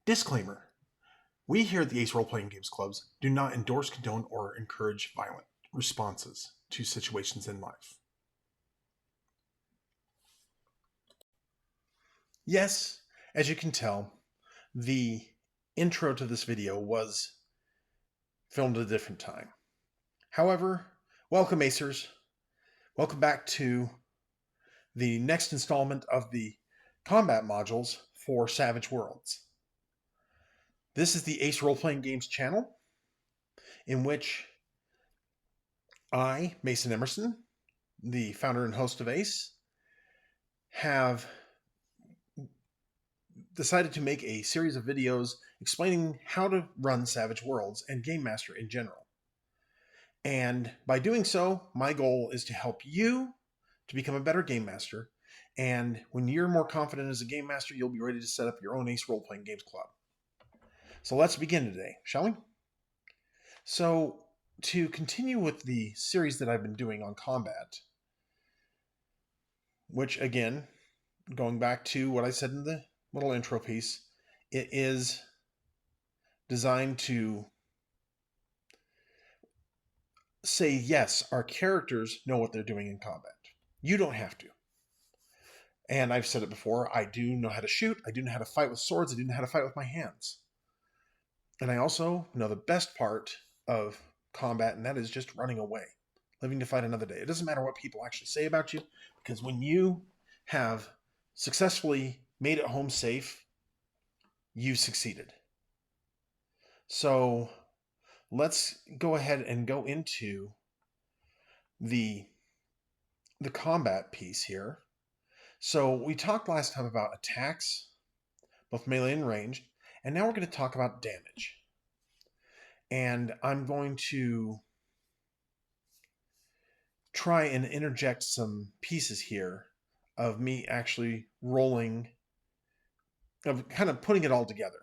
Disclaimer. We here at the Ace Role Playing Games Clubs do not endorse, condone, or encourage violent responses to situations in life. Yes, as you can tell, the intro to this video was filmed at a different time. However, welcome Acers. Welcome back to the next installment of the combat modules for Savage Worlds. This is the Ace Role Playing Games channel, in which I, Mason Emerson, the founder and host of Ace, have decided to make a series of videos explaining how to run Savage Worlds and Game Master in general. And by doing so, my goal is to help you to become a better Game Master. And when you're more confident as a Game Master, you'll be ready to set up your own Ace Role Playing Games Club. So let's begin today, shall we? So to continue with the series that I've been doing on combat, which again, going back to what I said in the little intro piece, it is designed to say, yes, our characters know what they're doing in combat. You don't have to. And I've said it before, I do know how to shoot, I do know how to fight with swords, I do know how to fight with my hands. And I also know the best part of combat, and that is just running away, living to fight another day. It doesn't matter what people actually say about you, because when you have successfully made it home safe, you've succeeded. So let's go ahead and go into the combat piece here. So we talked last time about attacks, both melee and ranged, and now we're going to talk about damage. And I'm going to try and interject some pieces here of me actually rolling, of kind of putting it all together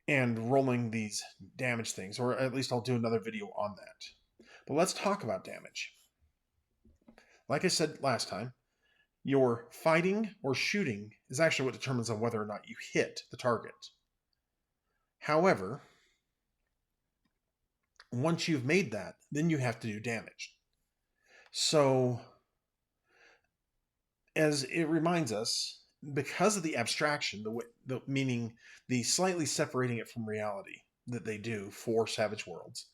and rolling these damage things, or at least I'll do another video on that. But let's talk about damage. Like I said last time, your fighting or shooting is actually what determines on whether or not you hit the target. However, once you've made that, then you have to do damage. So, as it reminds us, because of the abstraction, meaning the slightly separating it from reality that they do for Savage Worlds,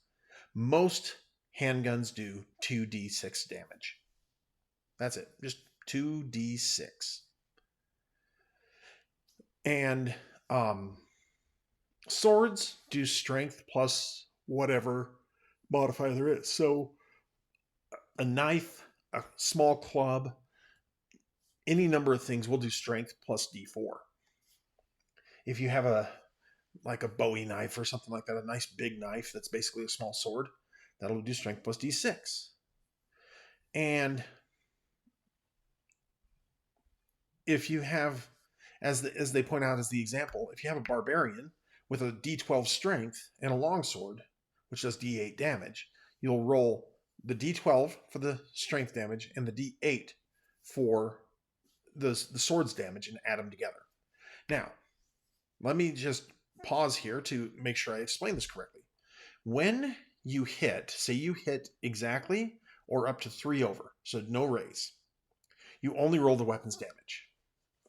most handguns do 2d6 damage. That's it, just 2d6. And swords do strength plus whatever modifier there is. So a knife, a small club, any number of things will do strength plus d4. If you have like a Bowie knife or something like that, a nice big knife that's basically a small sword, that'll do strength plus d6. And if you have, as they point out as the example, if you have a barbarian with a d12 strength and a longsword, which does d8 damage, you'll roll the d12 for the strength damage and the d8 for the sword's damage and add them together. Now, let me just pause here to make sure I explain this correctly. When you hit, say you hit exactly or up to 3 over, so no raise, you only roll the weapon's damage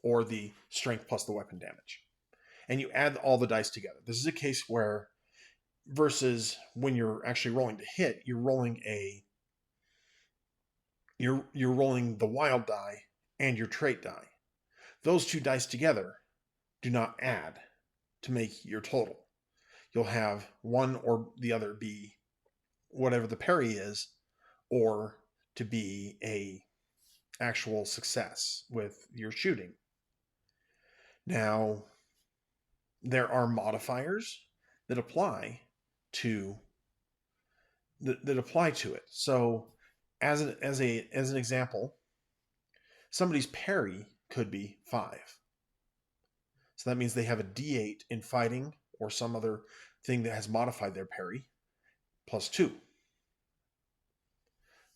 or the strength plus the weapon damage. And you add all the dice together. This is a case where, versus when you're actually rolling to hit, you're rolling you're rolling the wild die and your trait die. Those two dice together do not add to make your total. You'll have one or the other be whatever the parry is, or to be a actual success with your shooting. Now, there are modifiers that apply to it. So, as an example, somebody's parry could be 5. So that means they have a d8 in fighting or some other thing that has modified their parry plus 2.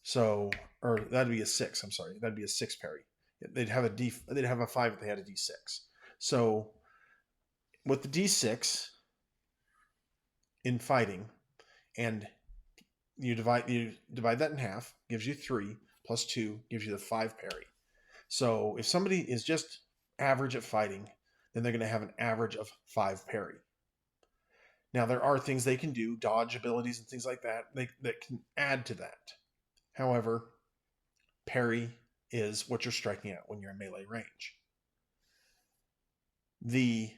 So, or that'd be a 6. That'd be a 6 parry. They'd have a 5 if they had a d6. So with the D6 in fighting, and you divide that in half, gives you 3, plus 2 gives you the 5 parry. So if somebody is just average at fighting, then they're going to have an average of 5 parry. Now, there are things they can do, dodge abilities and things like that, that can add to that. However, parry is what you're striking at when you're in melee range. The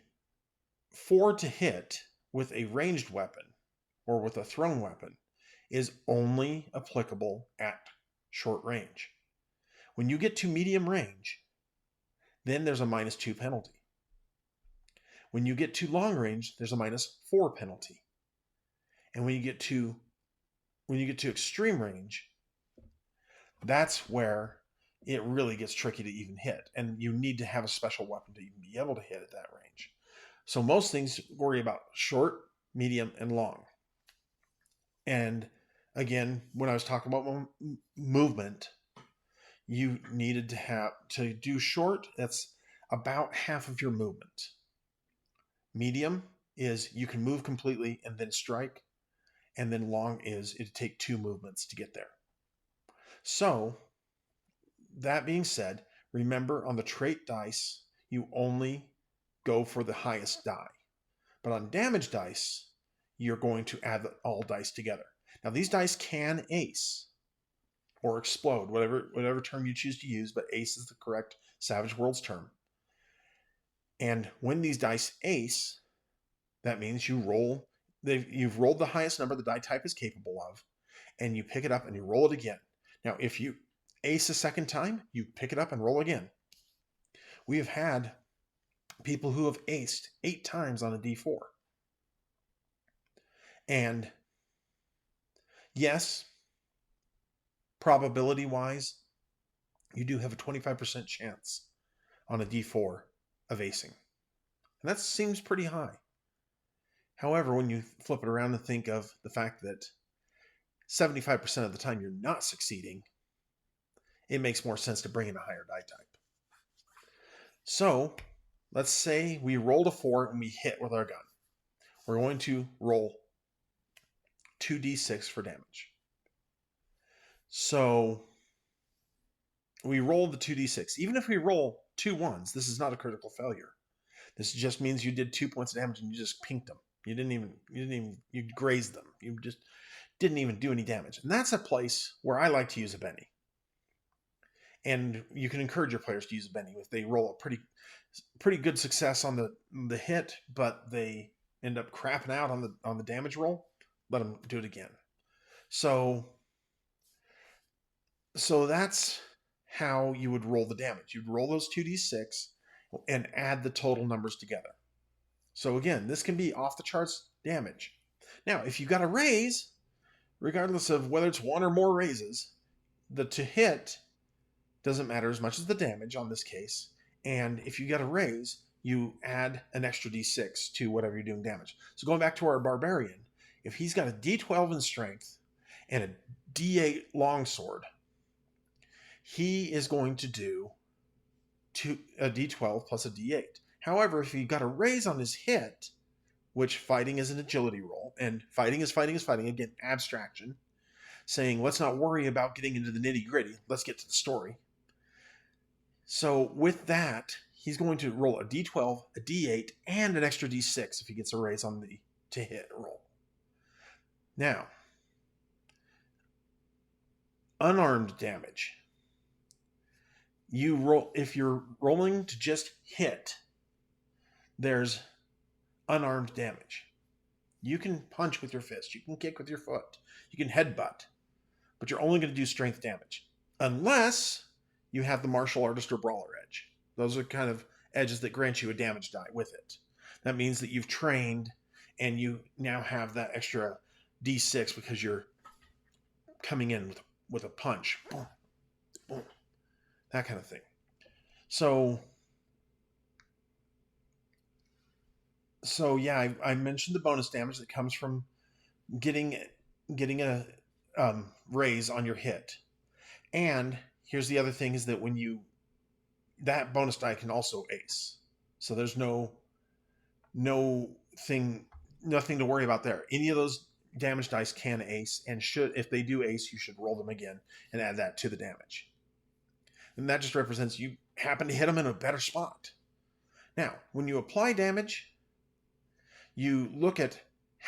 4 to hit with a ranged weapon or with a thrown weapon is only applicable at short range. When you get to medium range, then there's a -2 penalty. When you get to long range, there's a -4 penalty. And when you get to extreme range, that's where it really gets tricky to even hit. And you need to have a special weapon to even be able to hit at that range. So most things worry about short, medium, and long. And again, when I was talking about movement, you needed to do short, that's about half of your movement. Medium is you can move completely and then strike, and then long is it'd take 2 movements to get there. So, that being said, remember on the trait dice, you only go for the highest die. But on damage dice, you're going to add all dice together. Now, these dice can ace or explode, whatever term you choose to use, but ace is the correct Savage Worlds term. And when these dice ace, that means you've rolled the highest number the die type is capable of, and you pick it up and you roll it again. Now, if you ace a second time, you pick it up and roll again. We have had people who have aced 8 times on a D4. And yes, probability-wise, you do have a 25% chance on a D4 of acing. And that seems pretty high. However, when you flip it around and think of the fact that 75% of the time you're not succeeding, it makes more sense to bring in a higher die type. So, let's say we rolled a 4 and we hit with our gun. We're going to roll 2d6 for damage. So, we roll the 2d6. Even if we roll 2 1s, this is not a critical failure. This just means you did 2 points of damage and you just pinked them. You grazed them. You just didn't even do any damage. And that's a place where I like to use a Benny. And you can encourage your players to use a Benny if they roll a pretty good success on the hit, but they end up crapping out on the damage roll. Let them do it again. So that's how you would roll the damage. You'd roll those 2d6 and add the total numbers together. So again, this can be off the charts damage. Now, if you got a raise, regardless of whether it's 1 or more raises, the to hit doesn't matter as much as the damage on this case. And if you get a raise, you add an extra d6 to whatever you're doing damage. So going back to our barbarian, if he's got a d12 in strength and a d8 longsword, he is going to do a d12 plus a d8. However, if he got a raise on his hit, which fighting is an agility roll, and fighting is fighting, again, abstraction, saying let's not worry about getting into the nitty-gritty, let's get to the story. So with that, he's going to roll a d12, a d8, and an extra d6 if he gets a raise on the to hit roll. Now, unarmed damage. If you're rolling to just hit, there's unarmed damage. You can punch with your fist, you can kick with your foot, you can headbutt, but you're only going to do strength damage unless you have the martial artist or brawler edge. Those are kind of edges that grant you a damage die with it. That means that you've trained and you now have that extra d6 because you're coming in with a punch. Boom, boom, that kind of thing. So yeah, I mentioned the bonus damage that comes from getting a raise on your hit. And here's the other thing is that that bonus die can also ace. So there's no no thing, nothing to worry about there. Any of those damage dice can ace, and should, if they do ace, you should roll them again and add that to the damage. And that just represents you happen to hit them in a better spot. Now, when you apply damage, you look at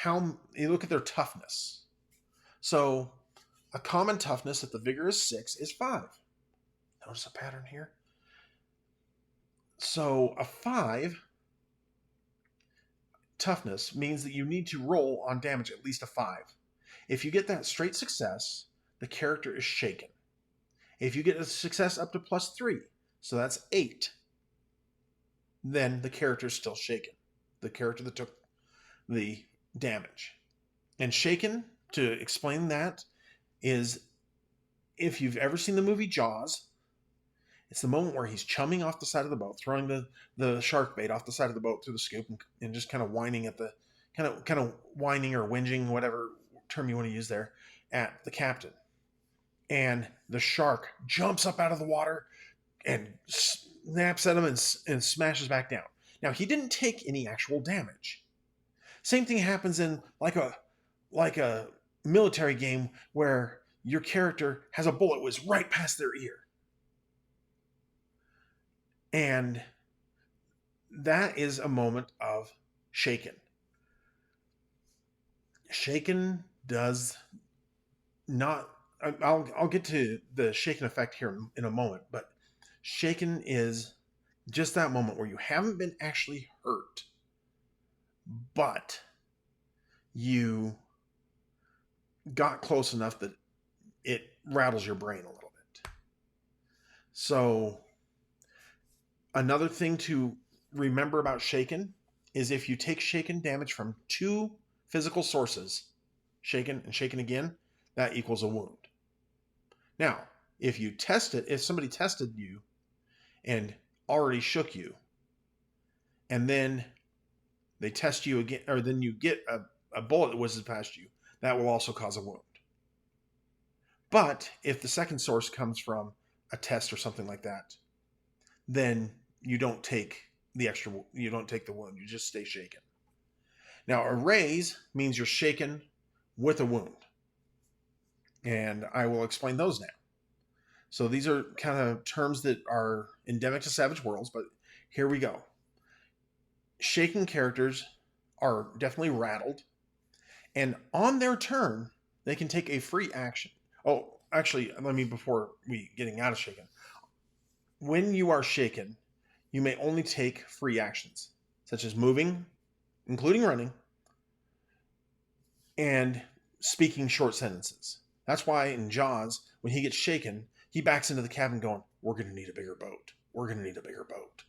their toughness. So a common toughness if the vigor is 6 is 5. Notice a pattern here. So a 5 toughness means that you need to roll on damage at least a 5. If you get that straight success, the character is shaken. If you get a success up to +3, so that's 8, then the character is still shaken. The character that took the damage. And shaken, to explain that, is if you've ever seen the movie Jaws, it's the moment where he's chumming off the side of the boat, throwing the shark bait off the side of the boat through the scoop, and just kind of whining at the kind of whining or whinging, whatever term you want to use there, at the captain. And the shark jumps up out of the water and snaps at him and smashes back down. Now, he didn't take any actual damage. Same thing happens in like a military game where your character has a bullet whizzed right past their ear. And that is a moment of shaken. Shaken does not... I'll get to the shaken effect here in a moment, but shaken is just that moment where you haven't been actually hurt, but you got close enough that it rattles your brain a little bit. So another thing to remember about shaken is if you take shaken damage from 2 physical sources, shaken and shaken again, that equals a wound. Now, if you test it, if somebody tested you and already shook you, and then they test you again, or then you get a bullet that whizzes past you, that will also cause a wound. But if the second source comes from a test or something like that, then you don't take the wound, you just stay shaken. Now, a raise means you're shaken with a wound. And I will explain those now. So these are kind of terms that are endemic to Savage Worlds, but here we go. Shaken characters are definitely rattled, and on their turn, they can take a free action. Oh, actually, before we getting out of shaken, when you are shaken, you may only take free actions, such as moving, including running, and speaking short sentences. That's why in Jaws, when he gets shaken, he backs into the cabin going, "We're going to need a bigger boat. We're going to need a bigger boat."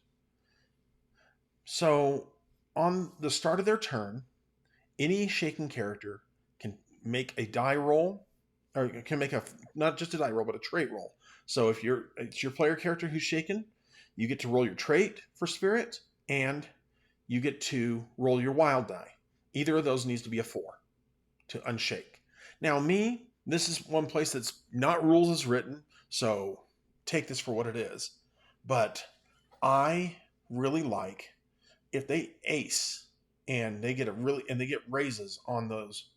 So on the start of their turn, any shaken character can make a die roll, or can make not just a die roll, but a trait roll. So if it's your player character who's shaken, you get to roll your trait for spirit, and you get to roll your wild die. Either of those needs to be a 4 to unshake. Now me, this is one place that's not rules as written, so take this for what it is. But I really like if they ace and they get raises on those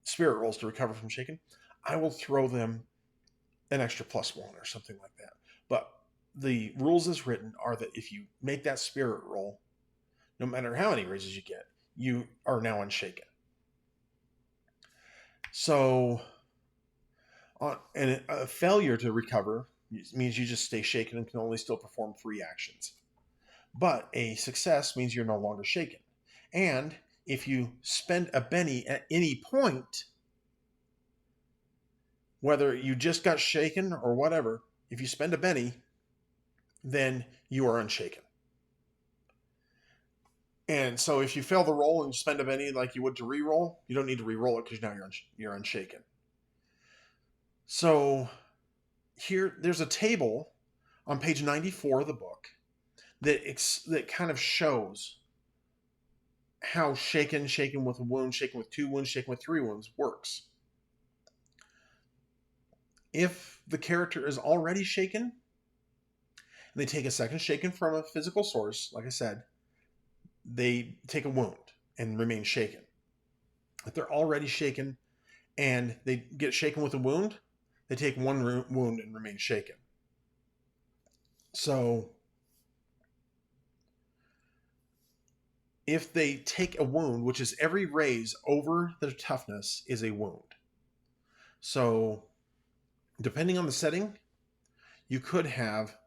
spirit rolls to recover from shaken, I will throw them an extra +1 or something like that. But the rules as written are that if you make that spirit roll, no matter how many raises you get, you are now unshaken. So, and a failure to recover means you just stay shaken and can only still perform free actions. But a success means you're no longer shaken. And if you spend a Benny at any point, whether you just got shaken or whatever, if you spend a Benny, then you are unshaken. And so if you fail the roll and you spend a Benny like you would to re-roll, you don't need to re-roll it because now you're unshaken. So here, there's a table on page 94 of the book that kind of shows how shaken with a wound, shaken with 2 wounds, shaken with 3 wounds works. If the character is already shaken, and they take a second shaken from a physical source, like I said, they take a wound and remain shaken. If they're already shaken and they get shaken with a wound, they take one wound and remain shaken. So if they take a wound, which is every raise over their toughness is a wound. So depending on the setting, you could have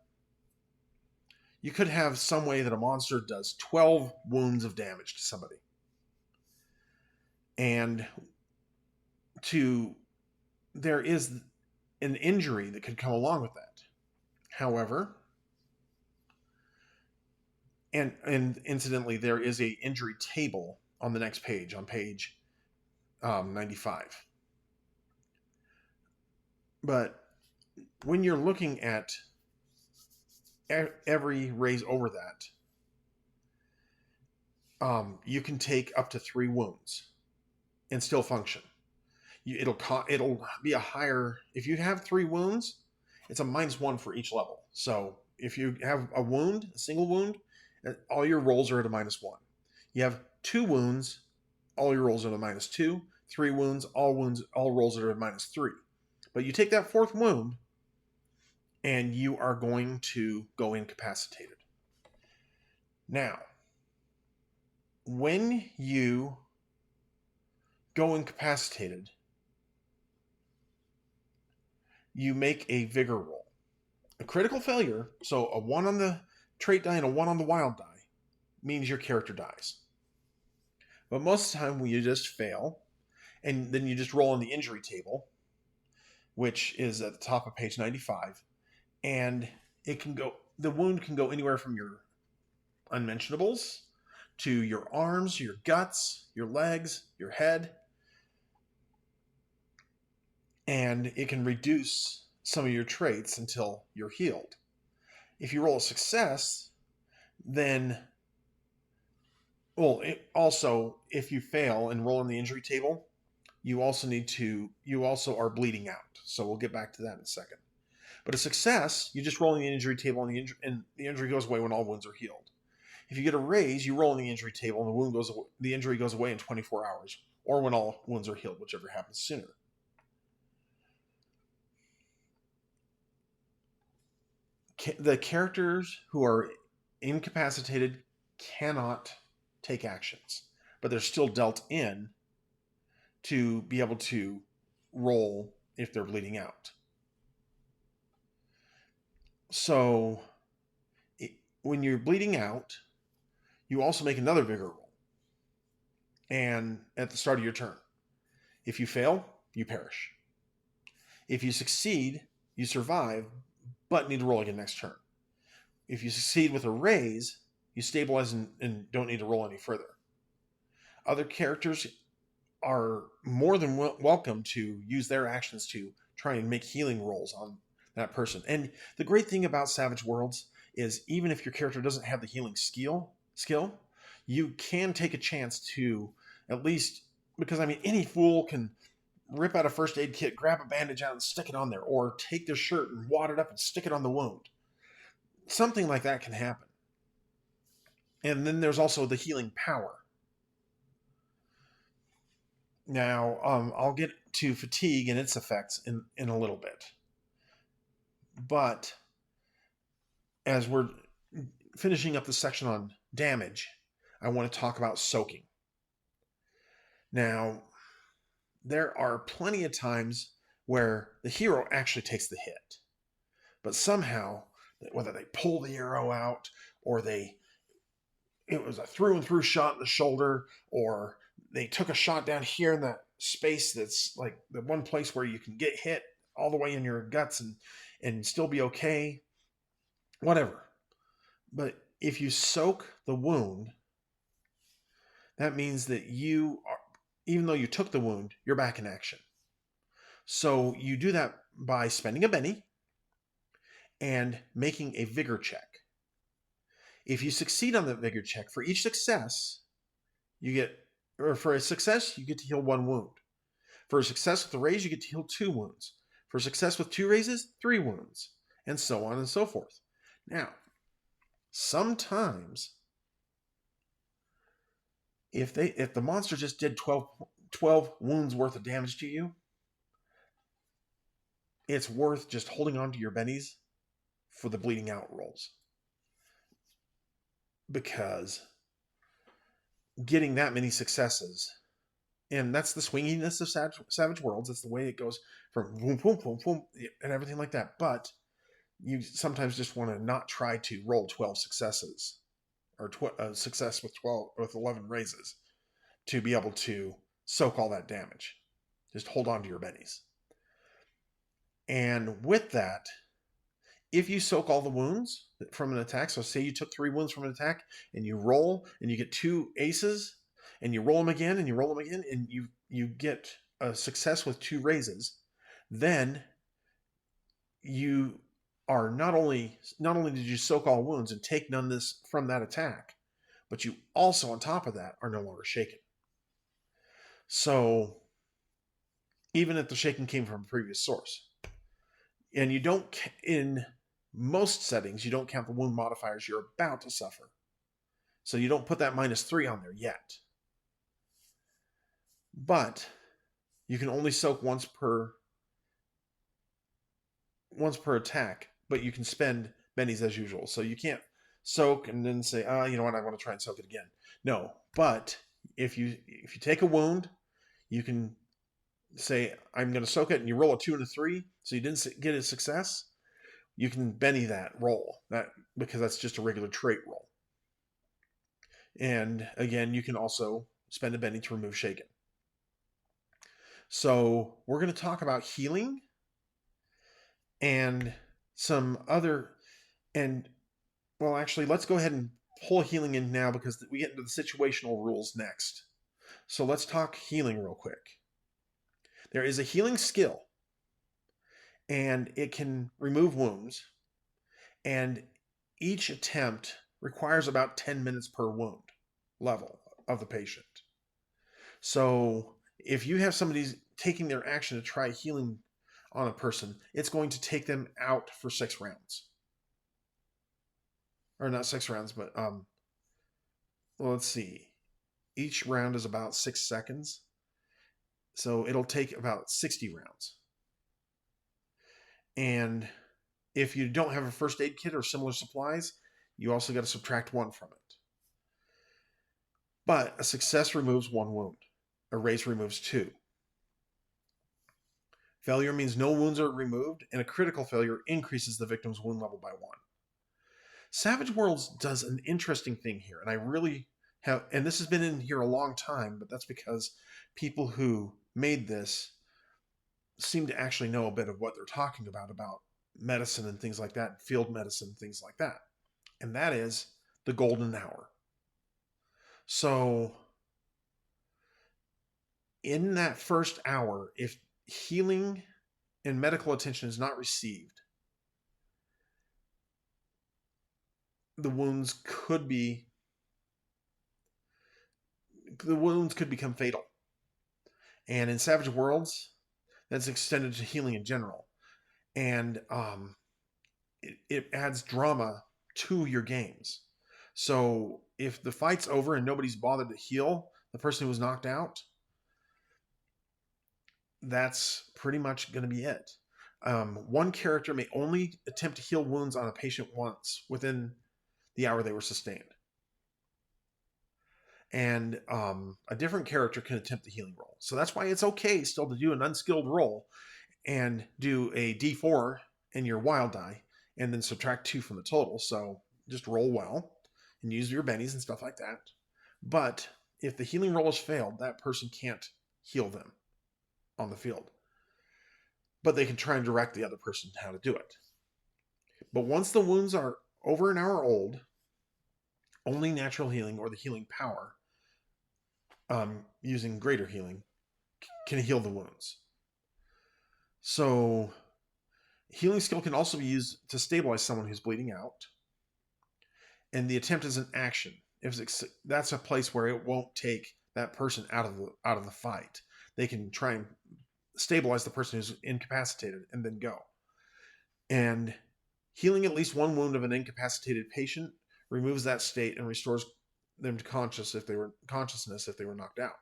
some way that a monster does 12 wounds of damage to somebody. And there is an injury that could come along with that. However, and incidentally, there is a injury table on the next page, on page 95. But when you're looking at every raise over that, you can take up to 3 wounds and still function. It'll be a higher, if you have 3 wounds, it's a -1 for each level. So if you have a wound, a single wound, all your rolls are at a -1. You have 2 wounds, all your rolls are at a -2. 3 wounds, all rolls are at a -3. But you take that 4th wound, and you are going to go incapacitated. Now, when you go incapacitated, you make a vigor roll. A critical failure, so a 1 on the trait die and a 1 on the wild die, means your character dies. But most of the time, you just fail, and then you just roll on the injury table, which is at the top of page 95, and the wound can go anywhere from your unmentionables to your arms, your guts, your legs, your head, and it can reduce some of your traits until you're healed. If you roll a success, then, also, if you fail and roll on the injury table, you also are bleeding out. So we'll get back to that in a second. But a success, you just roll on the injury table and the injury goes away when all wounds are healed. If you get a raise, you roll on the injury table and the injury goes away in 24 hours, or when all wounds are healed, whichever happens sooner. The characters who are incapacitated cannot take actions, but they're still dealt in to be able to roll if they're bleeding out. So when you're bleeding out, you also make another vigor roll, and at the start of your turn. If you fail, you perish. If you succeed, you survive, but need to roll again next turn. If you succeed with a raise, you stabilize and don't need to roll any further. Other characters are more than welcome to use their actions to try and make healing rolls on that person. And the great thing about Savage Worlds is even if your character doesn't have the healing skill, you can take a chance to at least, because any fool can rip out a first aid kit, grab a bandage out and stick it on there, or take their shirt and wad it up and stick it on the wound. Something like that can happen. And then there's also the healing power. Now, I'll get to fatigue and its effects in a little bit. But as we're finishing up the section on damage, I want to talk about soaking. Now, there are plenty of times where the hero actually takes the hit. But somehow, whether they pull the arrow out, or it was a through and through shot in the shoulder, or they took a shot down here in that space that's like the one place where you can get hit all the way in your guts and still be okay, whatever. But if you soak the wound, that means that even though you took the wound, you're back in action. So you do that by spending a Benny and making a vigor check. If you succeed on the vigor check, for each success, for a success, you get to heal 1 wound. For a success with a raise, you get to heal 2 wounds. For a success with 2 raises, 3 wounds, and so on and so forth. Now, sometimes If the monster just did 12 wounds worth of damage to you, it's worth just holding on to your bennies for the bleeding out rolls, because getting that many successes, and that's the swinginess of Savage Worlds. It's the way it goes from boom, boom, boom, boom, and everything like that. But you sometimes just want to not try to roll 12 successes or success with 11 raises to be able to soak all that damage. Just hold on to your bennies. And with that, if you soak all the wounds from an attack, so say you took 3 wounds from an attack and you roll and you get 2 aces and you roll them again and you roll them again and you get a success with 2 raises, then you are not only did you soak all wounds and take none this from that attack, but you also on top of that are no longer shaken. So even if the shaking came from a previous source, and you don't, in most settings, you don't count the wound modifiers you're about to suffer. So you don't put that -3 on there yet. But you can only soak once per attack, but you can spend bennies as usual. So you can't soak and then say, you know what, I want to try and soak it again. No, but if you take a wound, you can say, I'm going to soak it, and you roll a 2 and a 3, so you didn't get a success. You can benny that roll, because that's just a regular trait roll. And again, you can also spend a benny to remove shaken. So we're going to talk about healing and some other, and well, actually, let's go ahead and pull healing in now, because we get into the situational rules next. So let's talk healing real quick. There is a healing skill, and it can remove wounds, and each attempt requires about 10 minutes per wound level of the patient. So if you have somebody taking their action to try healing on a person, it's going to take them out for 6 rounds. Or not 6 rounds, but well, let's see. Each round is about 6 seconds. So it'll take about 60 rounds. And if you don't have a first aid kit or similar supplies, you also got to subtract 1 from it. But a success removes 1 wound. A raise removes 2. Failure means no wounds are removed, and a critical failure increases the victim's wound level by 1. Savage Worlds does an interesting thing here, and I really have, and this has been in here a long time, but that's because people who made this seem to actually know a bit of what they're talking about medicine and things like that, field medicine, things like that. And that is the golden hour. So in that first hour, if healing and medical attention is not received, the wounds could become fatal. And in Savage Worlds, that's extended to healing in general. And it adds drama to your games. So if the fight's over and nobody's bothered to heal the person who was knocked out, that's pretty much going to be it. One character may only attempt to heal wounds on a patient once within the hour they were sustained. And a different character can attempt the healing roll. So that's why it's okay still to do an unskilled roll and do a D4 in your wild die and then subtract 2 from the total. So just roll well and use your bennies and stuff like that. But if the healing roll has failed, that person can't heal them on the field. But they can try and direct the other person how to do it. But once the wounds are over an hour old, only natural healing or the healing power, using greater healing, can heal the wounds. So healing skill can also be used to stabilize someone who's bleeding out. And the attempt is an action. That's a place where it won't take that person out of the fight. They can try and stabilize the person who's incapacitated and then go. And healing at least 1 wound of an incapacitated patient removes that state and restores them to consciousness if they were knocked out.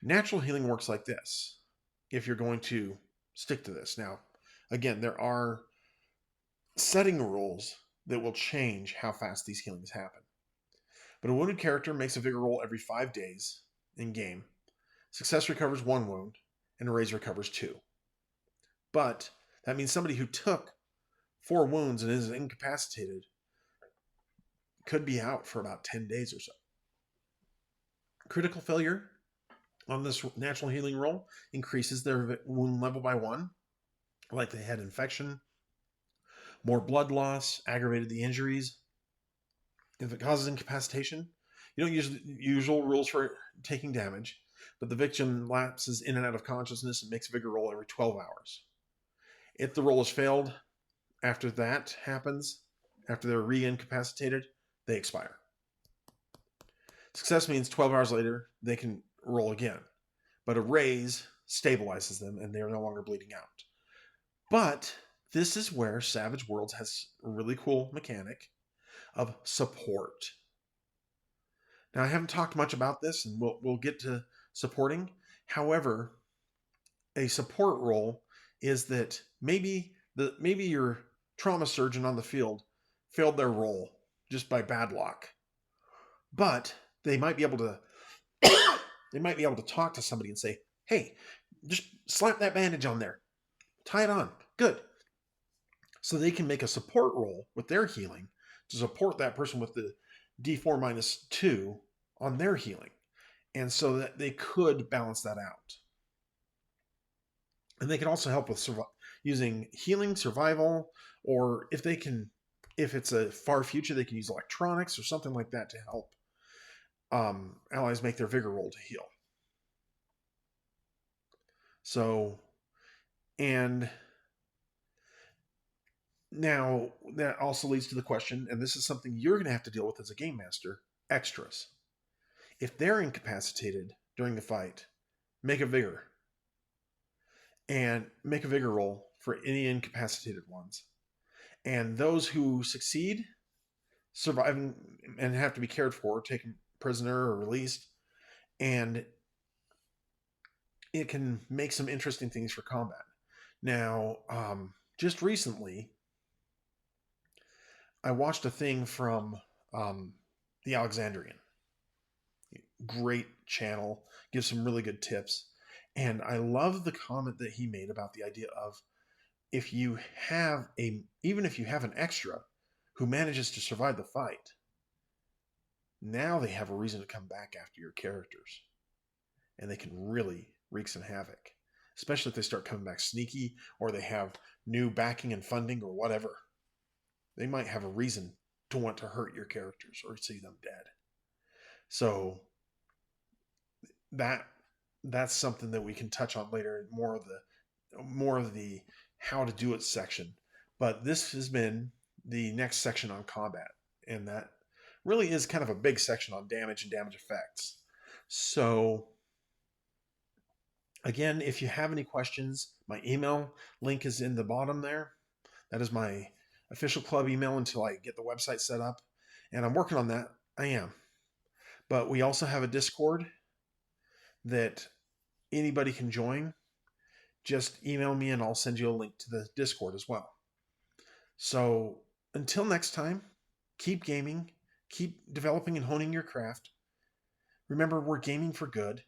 Natural healing works like this. If you're going to stick to this. Now, again, there are setting rules that will change how fast these healings happen. But a wounded character makes a vigor roll every 5 days in game. Success recovers 1 wound, and a raise recovers 2. But that means somebody who took 4 wounds and is incapacitated could be out for about 10 days or so. Critical failure on this natural healing roll increases their wound level by 1, like they had infection, more blood loss, aggravated the injuries. If it causes incapacitation, you don't use the usual rules for taking damage, but the victim lapses in and out of consciousness and makes a vigor roll every 12 hours. If the roll is failed after that happens, after they're re-incapacitated, they expire. Success means 12 hours later, they can roll again. But a raise stabilizes them and they are no longer bleeding out. But this is where Savage Worlds has a really cool mechanic of support. Now, I haven't talked much about this, and we'll get to supporting. However, a support role is that maybe your trauma surgeon on the field failed their role just by bad luck, but they might be able to talk to somebody and say, "Hey, just slap that bandage on there, tie it on, good." So they can make a support role with their healing to support that person with the D4 minus 2 on their healing, and so that they could balance that out. And they can also help with using healing, survival, or if it's a far future, they can use electronics or something like that to help allies make their vigor roll to heal. So, and now that also leads to the question, and this is something you're going to have to deal with as a game master, extras. If they're incapacitated during the fight, make a vigor roll for any incapacitated ones. And those who succeed, surviving and have to be cared for, taken prisoner or released, and it can make some interesting things for combat. Now, just recently, I watched a thing from the Alexandrian. Great channel, gives some really good tips. And I love the comment that he made about the idea of even if you have an extra who manages to survive the fight, now they have a reason to come back after your characters. And they can really wreak some havoc, especially if they start coming back sneaky or they have new backing and funding or whatever. They might have a reason to want to hurt your characters or see them dead. So that's something that we can touch on later, more of the how to do it section. But this has been the next section on combat, and that really is kind of a big section on damage and damage effects. So again, if you have any questions, my email link is in the bottom there. That is my official club email until I get the website set up, and I'm working on that. I am. But we also have a Discord that anybody can join. Just email me and I'll send you a link to the Discord as well. So until next time, keep gaming, keep developing and honing your craft. Remember, we're gaming for good.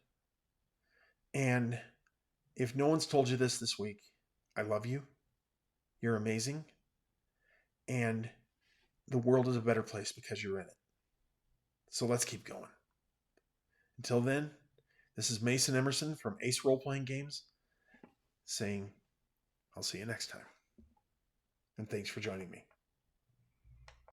And if no one's told you this week, I love you. You're amazing. And the world is a better place because you're in it. So let's keep going. Until then, this is Mason Emerson from Ace Role Playing Games saying, I'll see you next time. And thanks for joining me.